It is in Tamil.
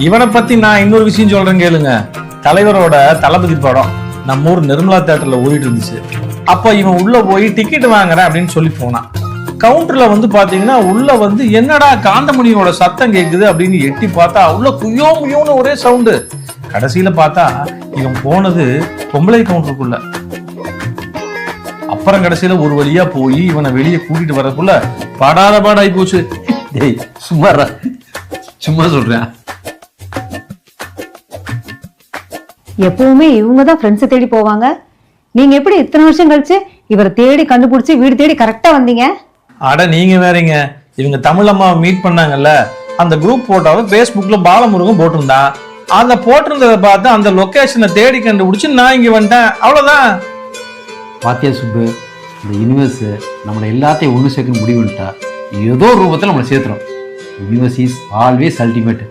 இவனை பத்தி நான் இன்னொரு விஷயம் சொல்றேன் கேளுங்க. தலைவரோட தளபதி படம் நம்ம ஊர் நிர்மலா தியேட்டர்ல ஓடிட்டு இருந்துச்சு. அப்ப இவன் உள்ள போய் டிக்கெட் வாங்குறேன் அப்படின்னு சொல்லி போனான். கவுண்டர்ல வந்து பாத்தீங்கன்னா உள்ள வந்து என்னடா காந்தமணியோட சத்தம் கேக்குது அப்படின்னு எட்டி பார்த்தா உள்ள குய்யோ முயோன்னு ஒரே சவுண்டு. கடைசியில பார்த்தா இவன் போனது பொம்பளை கவுண்டருக்குள்ள. அப்புறம் கடைசியில ஒரு வழியா போய் இவனை வெளியே கூட்டிட்டு வரக்குள்ள படாத பாடாயி போச்சு. டேய் சும்மா சொல்றேன். எப்பவுமே இவங்க தான் ஃப்ரெண்ட்ஸை தேடி போவாங்க. நீங்க எப்படி இத்தனை வருஷம் கழிச்சு இவரை தேடி கண்டுபிடிச்சு வீடு தேடி கரெக்டா வந்தீங்க? அட நீங்க வேறீங்க. இவங்க தமிழ் அம்மாவை மீட் பண்ணாங்கல்ல, அந்த குரூப் போட்டோவை பேஸ்புக்ல பாலமுருகன் போட்டிருந்தான். அந்த போட்டிருந்ததை பார்த்து அந்த லொகேஷனை தேடி கண்டுபிடிச்சு நான் இங்க வந்துட்டேன். அவ்வளவுதான். பாத்தியா சுப்பு, இந்த யூனிவர்ஸ் நம்மளை எல்லாத்தையும் ஒன்று சேர்க்கணும் முடிவு பண்ணிட்டா ஏதோ ஒரு ரூபத்தில் நம்மளை சேர்த்துறோம். Universe is always ultimate.